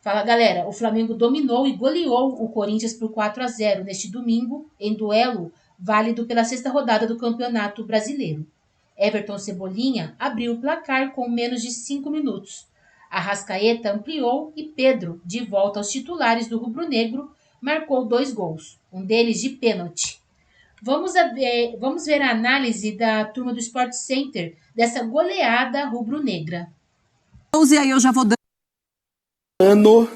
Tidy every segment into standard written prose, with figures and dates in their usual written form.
Fala, galera. O Flamengo dominou e goleou o Corinthians por 4-0 neste domingo, em duelo válido pela sexta rodada do Campeonato Brasileiro. Everton Cebolinha abriu o placar com menos de 5 minutos. Arrascaeta ampliou e Pedro, de volta aos titulares do rubro-negro, marcou 2 gols, um deles de pênalti. Vamos ver a análise da turma do Sport Center dessa goleada rubro-negra. E aí eu já vou dando ano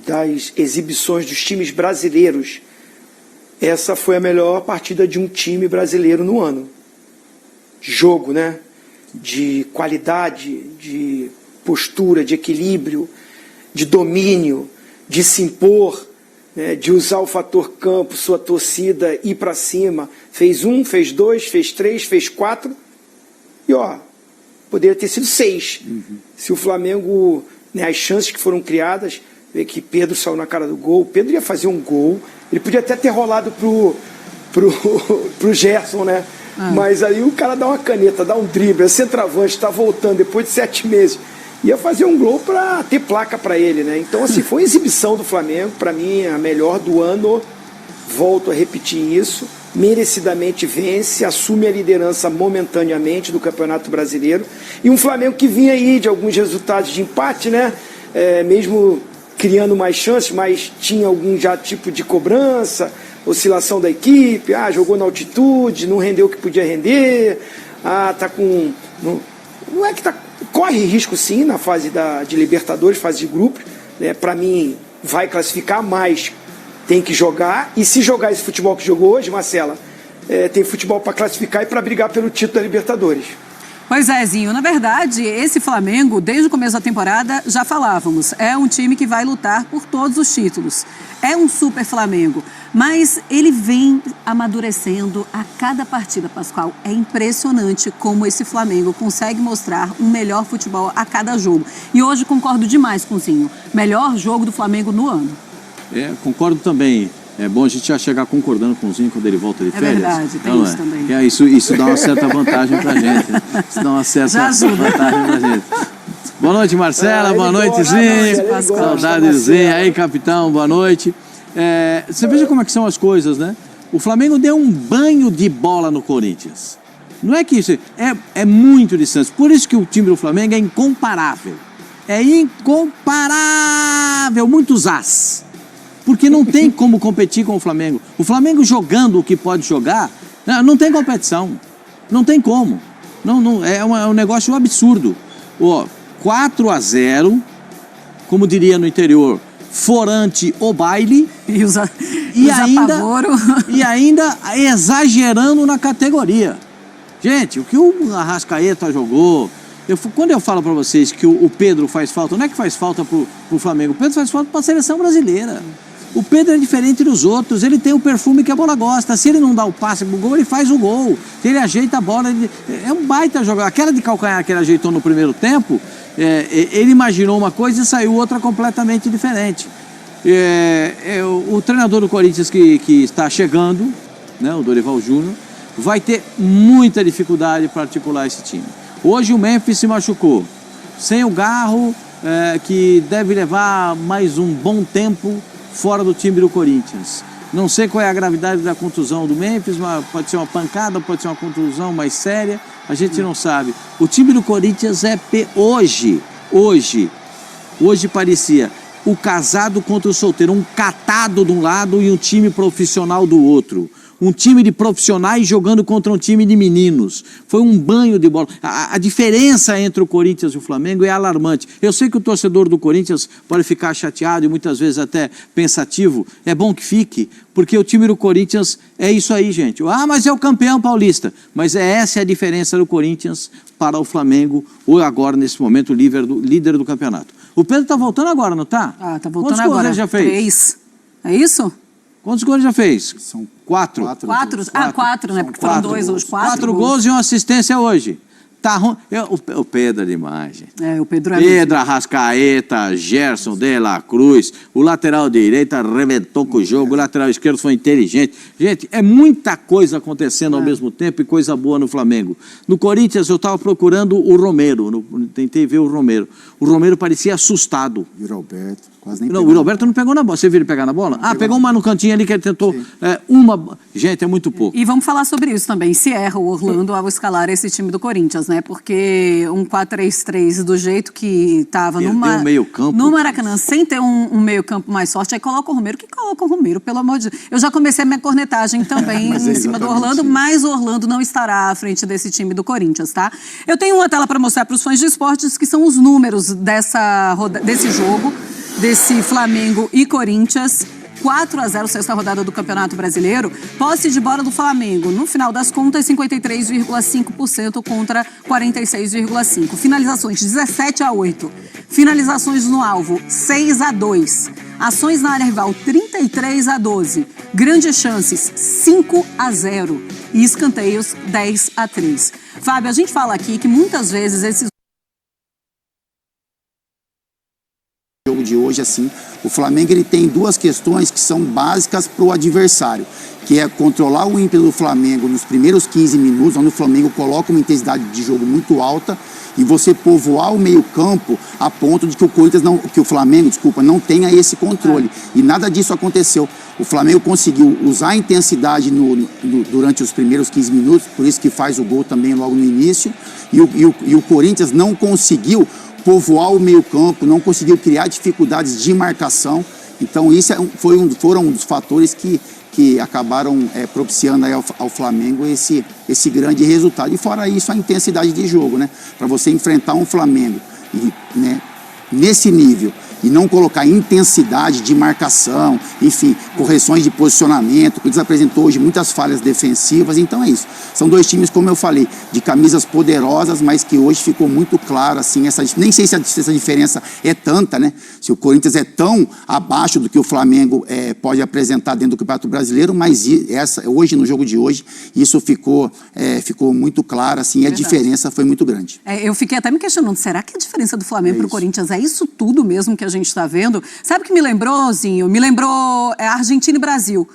das exibições dos times brasileiros. Essa foi a melhor partida de um time brasileiro no ano. Jogo, né? De qualidade, de postura, de equilíbrio, de domínio, de se impor, né? De usar o fator campo, sua torcida, ir para cima. Fez 1, fez 2, fez 3, fez 4. E ó, poderia ter sido 6. Se o Flamengo, né, as chances que foram criadas, ver que Pedro saiu na cara do gol. O Pedro ia fazer um gol. Ele podia até ter rolado pro Gerson, né? Mas aí o cara dá uma caneta, dá um drible, é centroavante, está voltando depois de 7 meses. Ia fazer um gol para ter placa para ele, né? Então, assim, foi uma exibição do Flamengo, para mim, a melhor do ano. Volto a repetir isso. Merecidamente vence, assume a liderança momentaneamente do Campeonato Brasileiro. E um Flamengo que vinha aí de alguns resultados de empate, né? Mesmo criando mais chances, mas tinha algum já tipo de cobrança, oscilação da equipe, jogou na altitude, não rendeu o que podia render, tá com... Não é que tá... Corre risco sim na fase de Libertadores, fase de grupos, né? Para mim vai classificar, mas tem que jogar, e se jogar esse futebol que jogou hoje, Marcela, tem futebol para classificar e para brigar pelo título da Libertadores. Pois é, Zinho, na verdade, esse Flamengo, desde o começo da temporada, já falávamos, é um time que vai lutar por todos os títulos. É um super Flamengo, mas ele vem amadurecendo a cada partida, Pascoal. É impressionante como esse Flamengo consegue mostrar um melhor futebol a cada jogo. E hoje concordo demais com o Zinho, melhor jogo do Flamengo no ano. Concordo também. É bom a gente já chegar concordando com o Zinho quando ele volta de férias. É verdade, tem isso também. Isso dá uma certa vantagem pra gente. Né? Isso dá uma certa vantagem pra gente. Boa noite, Marcela. Boa noite, Zinho. Saudades, Zinho. Aí, capitão, boa noite. Você veja como é que são as coisas, né? O Flamengo deu um banho de bola no Corinthians. Não é que isso... É muito distante. Por isso que o time do Flamengo é incomparável. É incomparável. Muitos as. Porque não tem como competir com o Flamengo. O Flamengo jogando o que pode jogar, não tem competição. Não tem como. É um negócio absurdo. 4-0, como diria no interior, forante o baile. E ainda exagerando na categoria. Gente, o que o Arrascaeta jogou... Quando eu falo para vocês que o Pedro faz falta, não é que faz falta pro Flamengo, o Pedro faz falta para a seleção brasileira. O Pedro é diferente dos outros, ele tem o perfume que a bola gosta. Se ele não dá o passe pro gol, ele faz o gol. Se ele ajeita a bola, é um baita jogador. Aquela de calcanhar que ele ajeitou no primeiro tempo, ele imaginou uma coisa e saiu outra completamente diferente. O treinador do Corinthians que está chegando, né, o Dorival Júnior, vai ter muita dificuldade para articular esse time. Hoje o Memphis se machucou. Sem o Garro, que deve levar mais um bom tempo fora do time do Corinthians. Não sei qual é a gravidade da contusão do Memphis, mas pode ser uma pancada, pode ser uma contusão mais séria, a gente não sabe. O time do Corinthians hoje parecia o casado contra o solteiro, um catado de um lado e um time profissional do outro. Um time de profissionais jogando contra um time de meninos. Foi um banho de bola. A diferença entre o Corinthians e o Flamengo é alarmante. Eu sei que o torcedor do Corinthians pode ficar chateado e muitas vezes até pensativo. É bom que fique, porque o time do Corinthians é isso aí, gente. Mas é o campeão paulista. Mas essa é a diferença do Corinthians para o Flamengo, ou agora, nesse momento, líder do campeonato. O Pedro tá voltando agora, não tá? Tá voltando agora. Quantos gols ele já fez? 3. É isso? Quantos gols ele já fez? São 4. 4, né? Porque foram 2 hoje. 4 gols e uma assistência hoje. Tá ruim. O Pedro é demais, gente. O Pedro é Pedro, Arrascaeta, Gerson, De La Cruz, o lateral direito arrebentou com o jogo, o lateral esquerdo foi inteligente. Gente, é muita coisa acontecendo ao mesmo tempo e coisa boa no Flamengo. No Corinthians eu estava procurando o Romero, tentei ver o Romero. O Romero parecia assustado. E o Roberto, quase nem Não, pegou. o Roberto não pegou na bola. Você viu ele pegar na bola? Pegou uma no cantinho ali que ele tentou uma... Gente, é muito pouco. E vamos falar sobre isso também. Se erra o Orlando ao escalar esse time do Corinthians, né? Porque um 4-3-3 do jeito que estava no Maracanã, sem ter um meio-campo mais forte, aí coloca o Romero. Que coloca o Romero, pelo amor de Deus. Eu já comecei a minha cornetagem também em cima do Orlando, mas o Orlando não estará à frente desse time do Corinthians, tá? Eu tenho uma tela para mostrar para os fãs de esportes que são os números desse jogo, desse Flamengo e Corinthians. 4-0, sexta rodada do Campeonato Brasileiro. Posse de bola do Flamengo, no final das contas, 53,5% contra 46,5%. Finalizações, 17-8. Finalizações no alvo, 6-2. Ações na área rival, 33-12. Grandes chances, 5-0. E escanteios, 10-3. Fábio, a gente fala aqui que muitas vezes esses Jogo de hoje, assim, o Flamengo ele tem duas questões que são básicas para o adversário, que é controlar o ímpeto do Flamengo nos primeiros 15 minutos, onde o Flamengo coloca uma intensidade de jogo muito alta, e você povoar o meio-campo a ponto de que o Flamengo não tenha esse controle. E nada disso aconteceu. O Flamengo conseguiu usar a intensidade durante os primeiros 15 minutos, por isso que faz o gol também logo no início, e o Corinthians não conseguiu povoar o meio-campo, não conseguiu criar dificuldades de marcação. Então, isso foram um dos fatores que acabaram propiciando aí ao Flamengo esse grande resultado. E fora isso, a intensidade de jogo, né? Para você enfrentar um Flamengo nesse nível e não colocar intensidade de marcação, enfim, correções de posicionamento. O Corinthians apresentou hoje muitas falhas defensivas, então é isso. São dois times, como eu falei, de camisas poderosas, mas que hoje ficou muito claro, assim, nem sei se essa diferença é tanta, né? Se o Corinthians é tão abaixo do que o Flamengo pode apresentar dentro do Campeonato Brasileiro, mas hoje, no jogo de hoje, isso ficou muito claro, assim, e a diferença foi muito grande. Eu fiquei até me questionando, será que a diferença do Flamengo para o Corinthians é isso tudo mesmo que a gente está vendo? Sabe o que me lembrou, Zinho? Me lembrou Argentina e Brasil.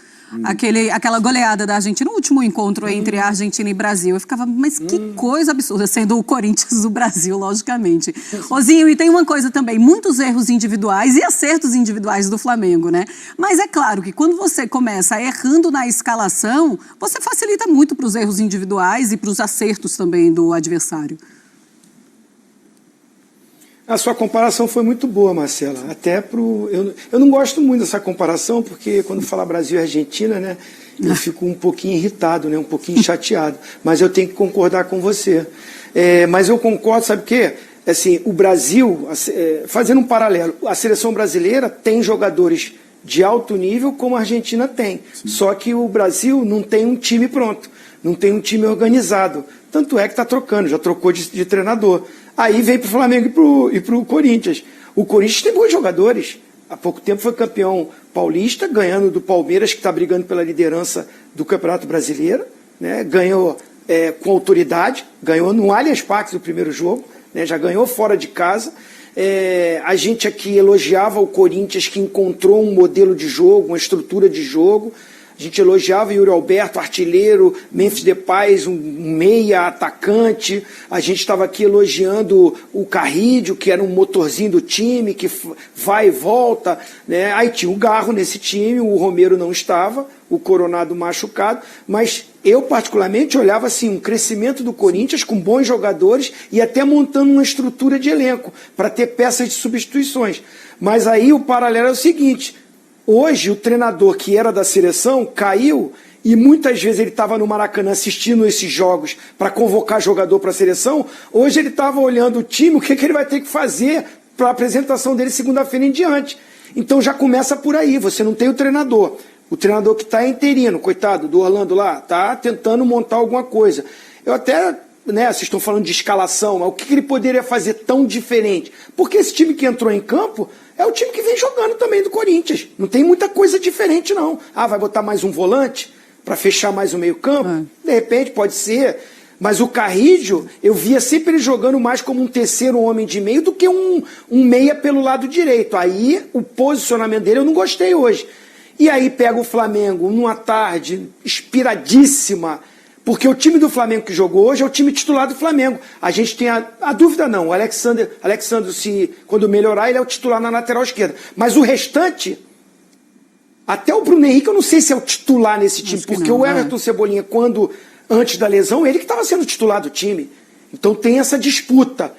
Aquela goleada da Argentina, o último encontro entre a Argentina e Brasil. Eu ficava, mas que coisa absurda, sendo o Corinthians do Brasil, logicamente. Ozinho, e tem uma coisa também, muitos erros individuais e acertos individuais do Flamengo, né? Mas é claro que quando você começa errando na escalação, você facilita muito para os erros individuais e para os acertos também do adversário. A sua comparação foi muito boa, Marcela. Até eu não gosto muito dessa comparação, porque quando fala Brasil e Argentina, né, eu fico um pouquinho irritado, né, um pouquinho chateado. Mas eu tenho que concordar com você. Mas eu concordo, sabe o quê? Assim, o Brasil, fazendo um paralelo, a seleção brasileira tem jogadores de alto nível como a Argentina tem. Sim. Só que o Brasil não tem um time pronto, não tem um time organizado. Tanto é que está trocando, já trocou de treinador. Aí vem para o Flamengo e para o Corinthians. O Corinthians tem bons jogadores. Há pouco tempo foi campeão paulista, ganhando do Palmeiras, que está brigando pela liderança do Campeonato Brasileiro. Né? Ganhou com autoridade, ganhou no Allianz Parque o primeiro jogo, né? Já ganhou fora de casa. A gente aqui elogiava o Corinthians, que encontrou um modelo de jogo, uma estrutura de jogo. A gente elogiava o Yuri Alberto, artilheiro, Memphis Depay, um meia atacante. A gente estava aqui elogiando o Carrídio, que era um motorzinho do time, que vai e volta. Né? Aí tinha o Garro nesse time, o Romero não estava, o Coronado machucado. Mas eu, particularmente, olhava assim, um crescimento do Corinthians com bons jogadores e até montando uma estrutura de elenco para ter peças de substituições. Mas aí o paralelo é o seguinte... Hoje, o treinador que era da seleção caiu e muitas vezes ele estava no Maracanã assistindo esses jogos para convocar jogador para a seleção. Hoje ele estava olhando o time, o que ele vai ter que fazer para a apresentação dele segunda-feira em diante. Então já começa por aí, você não tem o treinador. O treinador que está é interino, coitado do Orlando lá, está tentando montar alguma coisa. Eu até... vocês estão falando de escalação, mas o que ele poderia fazer tão diferente? Porque esse time que entrou em campo é o time que vem jogando também do Corinthians. Não tem muita coisa diferente, não. Vai botar mais um volante para fechar mais o meio-campo? De repente, pode ser. Mas o Carrillo, eu via sempre ele jogando mais como um terceiro homem de meio do que um meia pelo lado direito. Aí o posicionamento dele eu não gostei hoje. E aí pega o Flamengo numa tarde inspiradíssima, porque o time do Flamengo que jogou hoje é o time titular do Flamengo. A gente tem a dúvida não, o Alexandre, se quando melhorar, ele é o titular na lateral esquerda. Mas o restante, até o Bruno Henrique, eu não sei se é o titular nesse time, porque o Everton Cebolinha, antes da lesão, ele que estava sendo titular do time. Então tem essa disputa.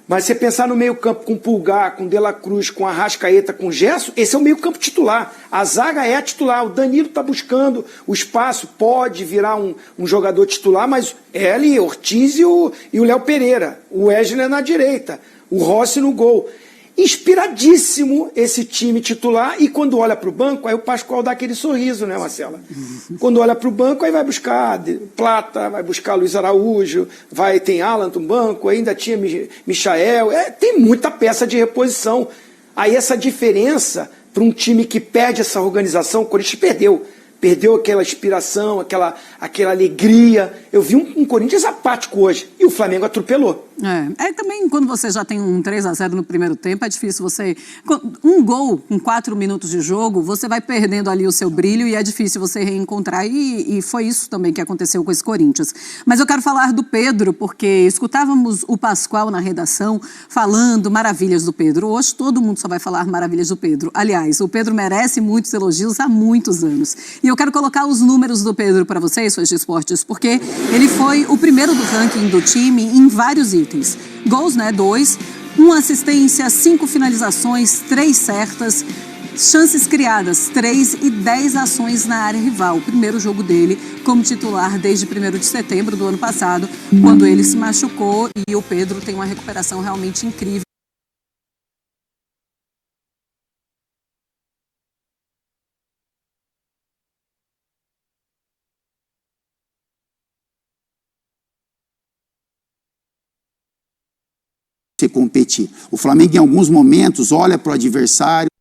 Mas você pensar no meio campo com Pulgar, com De La Cruz, com Arrascaeta, com Gerson, esse é o meio campo titular. A zaga é a titular. O Danilo está buscando o espaço, pode virar um jogador titular, mas é ali, Ortiz e o Léo Pereira. O Wesley na direita, o Rossi no gol. Inspiradíssimo esse time titular, e quando olha para o banco, aí o Pascoal dá aquele sorriso, né, Marcela? Quando olha para o banco, aí vai buscar Plata, vai buscar Luiz Araújo, tem Alan no banco, ainda tinha Michael, tem muita peça de reposição. Aí essa diferença para um time que perde essa organização, o Corinthians perdeu aquela inspiração, aquela alegria. Eu vi um Corinthians apático hoje, e o Flamengo atropelou. Também quando você já tem um 3-0 no primeiro tempo, é difícil você... Um gol com 4 minutos de jogo, você vai perdendo ali o seu brilho e é difícil você reencontrar, e foi isso também que aconteceu com esse Corinthians. Mas eu quero falar do Pedro, porque escutávamos o Pascoal na redação falando maravilhas do Pedro. Hoje todo mundo só vai falar maravilhas do Pedro. Aliás, o Pedro merece muitos elogios há muitos anos. E eu quero colocar os números do Pedro para vocês, fãs de esportes, porque ele foi o primeiro do ranking do time em vários itens. Gols, 2, 1 assistência, 5 finalizações, 3 certas, chances criadas, 3 e 10 ações na área rival. O primeiro jogo dele como titular desde 1º de setembro do ano passado, quando ele se machucou, e o Pedro tem uma recuperação realmente incrível. Competir. O Flamengo, em alguns momentos, olha para o adversário,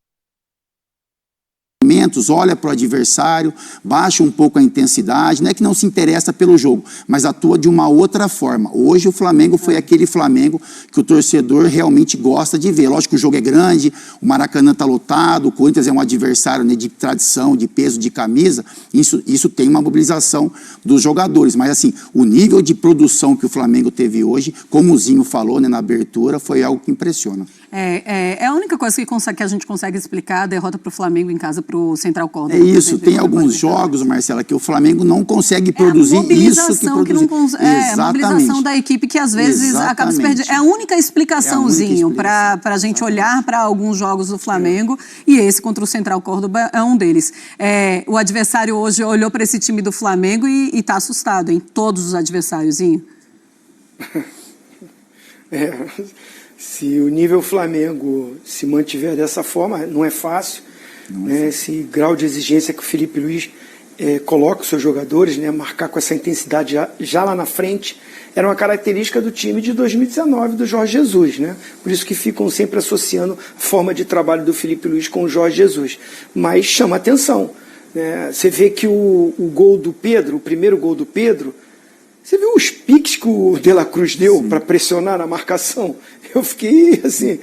baixa um pouco a intensidade, não é que não se interessa pelo jogo, mas atua de uma outra forma. Hoje o Flamengo foi aquele Flamengo que o torcedor realmente gosta de ver. Lógico que o jogo é grande, o Maracanã está lotado, o Corinthians é um adversário, né, de tradição, de peso, de camisa, isso tem uma mobilização dos jogadores, mas assim, o nível de produção que o Flamengo teve hoje, como o Zinho falou, né, na abertura, foi algo que impressiona. É a única coisa que a gente consegue explicar a derrota para o Flamengo em casa para o Central Córdoba. É isso, tem alguns jogos, Marcela, que o Flamengo não consegue produzir isso que produziu. A mobilização da equipe que às vezes acaba se perdendo. É a única explicaçãozinho para a gente olhar para alguns jogos do Flamengo, e esse contra o Central Córdoba é um deles. O adversário hoje olhou para esse time do Flamengo e está assustado, hein? Todos os adversários, Zinho. Se o nível Flamengo se mantiver dessa forma, não é fácil, né? Esse grau de exigência que o Felipe Luiz coloca os seus jogadores, né? Marcar com essa intensidade já lá na frente, era uma característica do time de 2019 do Jorge Jesus, né? Por isso que ficam sempre associando a forma de trabalho do Felipe Luiz com o Jorge Jesus. Mas chama atenção, né? Você vê que o gol do Pedro, o primeiro gol do Pedro, você viu os piques que o De La Cruz deu para pressionar na marcação? Eu fiquei assim,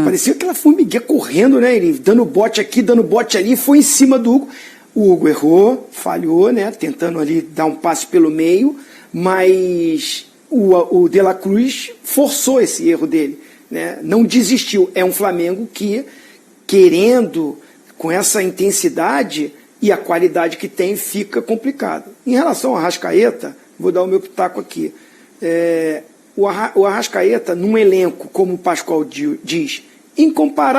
parecia aquela formiguinha correndo, né? Ele dando bote aqui, dando bote ali, foi em cima do Hugo. O Hugo errou, falhou, né? Tentando ali dar um passe pelo meio, mas o De La Cruz forçou esse erro dele, né? Não desistiu. É um Flamengo que, querendo, com essa intensidade e a qualidade que tem, fica complicado. Em relação ao Arrascaeta, vou dar o meu pitaco aqui. O Arrascaeta, num elenco, como o Pascoal diz, incomparável.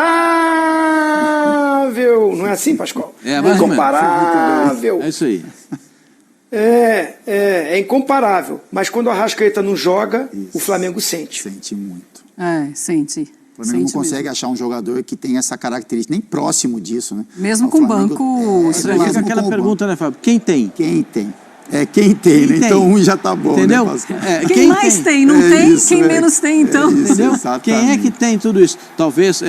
Não é assim, Pascoal? Incomparável. É isso aí. É incomparável. Mas quando o Arrascaeta não joga, o Flamengo sente. Sente muito. Sente. O Flamengo não consegue achar um jogador que tem essa característica, nem próximo disso, né? Mesmo com o banco... Fica aquela pergunta, né, Fábio? Quem tem? Quem tem? Quem tem, né? Então um já tá bom, entendeu? Né, quem mais tem? Não tem? Isso, quem menos tem, então. Entendeu? Quem é que tem tudo isso? Talvez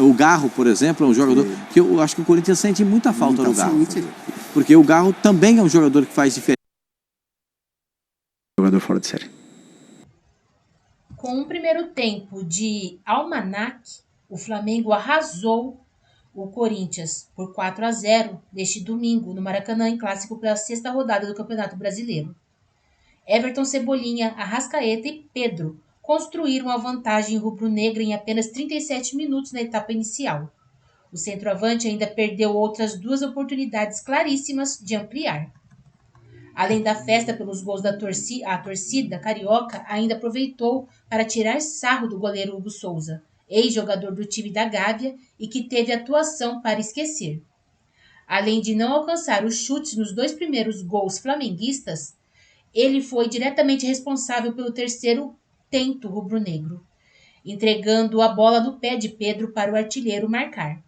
o Garro, por exemplo, é um jogador que eu acho que o Corinthians sente muita falta do Garro. Porque o Garro também é um jogador que faz diferença. jogador fora de série. Com um primeiro tempo de almanac, o Flamengo arrasou o Corinthians por 4-0 neste domingo no Maracanã em clássico pela sexta rodada do Campeonato Brasileiro. Everton Cebolinha, Arrascaeta e Pedro construíram a vantagem rubro-negra em apenas 37 minutos na etapa inicial. O centroavante ainda perdeu outras duas oportunidades claríssimas de ampliar. Além da festa pelos gols da torcida, a torcida carioca ainda aproveitou para tirar sarro do goleiro Hugo Souza, ex-jogador do time da Gávea e que teve atuação para esquecer. Além de não alcançar os chutes nos dois primeiros gols flamenguistas, ele foi diretamente responsável pelo terceiro tento rubro-negro, entregando a bola no pé de Pedro para o artilheiro marcar.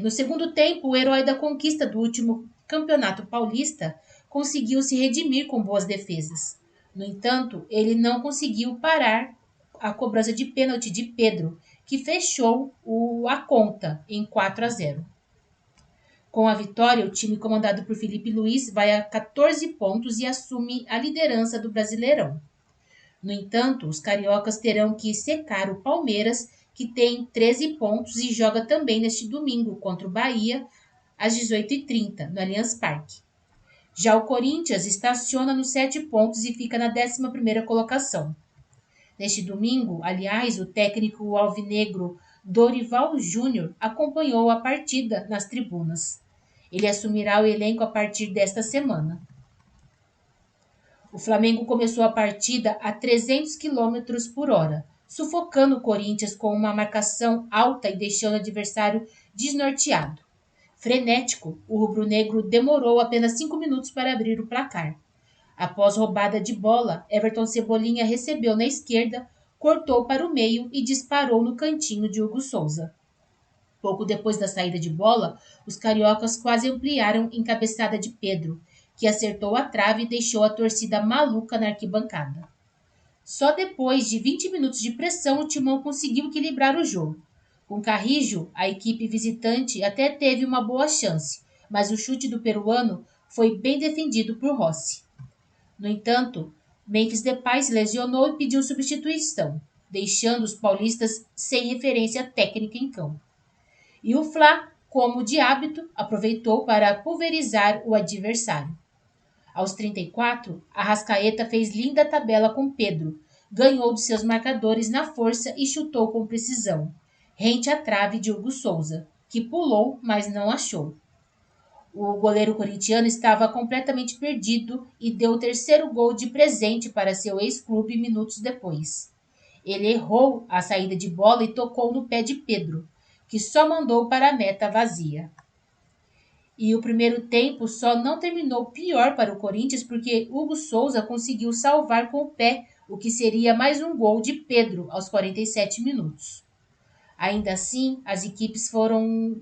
No segundo tempo, o herói da conquista do último Campeonato Paulista conseguiu se redimir com boas defesas. No entanto, ele não conseguiu parar a cobrança de pênalti de Pedro, que fechou a conta em 4-0. Com a vitória, o time comandado por Felipe Luiz vai a 14 pontos e assume a liderança do Brasileirão. No entanto, os cariocas terão que secar o Palmeiras, que tem 13 pontos e joga também neste domingo contra o Bahia, às 18h30, no Allianz Parque. Já o Corinthians estaciona nos 7 pontos e fica na 11ª colocação. Neste domingo, aliás, o técnico alvinegro Dorival Júnior acompanhou a partida nas tribunas. Ele assumirá o elenco a partir desta semana. O Flamengo começou a partida a 300 km por hora, sufocando o Corinthians com uma marcação alta e deixando o adversário desnorteado. Frenético, o rubro-negro demorou apenas 5 minutos para abrir o placar. Após roubada de bola, Everton Cebolinha recebeu na esquerda, cortou para o meio e disparou no cantinho de Hugo Souza. Pouco depois da saída de bola, os cariocas quase ampliaram em cabeçada de Pedro, que acertou a trave e deixou a torcida maluca na arquibancada. Só depois de 20 minutos de pressão, o Timão conseguiu equilibrar o jogo. Com Carrijo, a equipe visitante até teve uma boa chance, mas o chute do peruano foi bem defendido por Rossi. No entanto, Memphis Depay se lesionou e pediu substituição, deixando os paulistas sem referência técnica em campo. E o Fla, como de hábito, aproveitou para pulverizar o adversário. Aos 34, Arrascaeta fez linda tabela com Pedro, ganhou de seus marcadores na força e chutou com precisão, rente à trave de Hugo Souza, que pulou, mas não achou. O goleiro corintiano estava completamente perdido e deu o terceiro gol de presente para seu ex-clube minutos depois. Ele errou a saída de bola e tocou no pé de Pedro, que só mandou para a meta vazia. E o primeiro tempo só não terminou pior para o Corinthians porque Hugo Souza conseguiu salvar com o pé, o que seria mais um gol de Pedro aos 47 minutos. Ainda assim, as equipes foram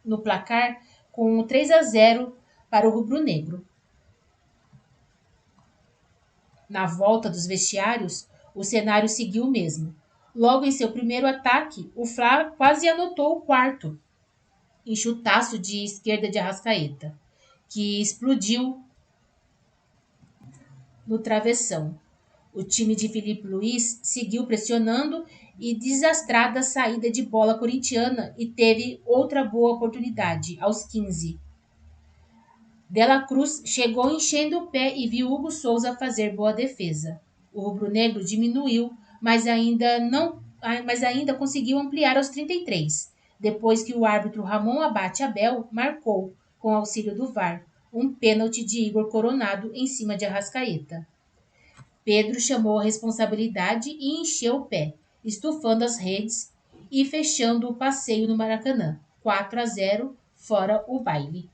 no placar com 3-0 para o rubro-negro. Na volta dos vestiários, o cenário seguiu o mesmo. Logo em seu primeiro ataque, o Fla quase anotou o quarto, em chutaço de esquerda de Arrascaeta, que explodiu no travessão. O time de Felipe Luiz seguiu pressionando e desastrada a saída de bola corintiana e teve outra boa oportunidade, aos 15. Dela Cruz chegou enchendo o pé e viu Hugo Souza fazer boa defesa. O rubro-negro diminuiu, mas ainda conseguiu ampliar aos 33, depois que o árbitro Ramon Abate Abel marcou, com auxílio do VAR, um pênalti de Igor Coronado em cima de Arrascaeta. Pedro chamou a responsabilidade e encheu o pé, estufando as redes e fechando o passeio no Maracanã, 4-0, fora o baile.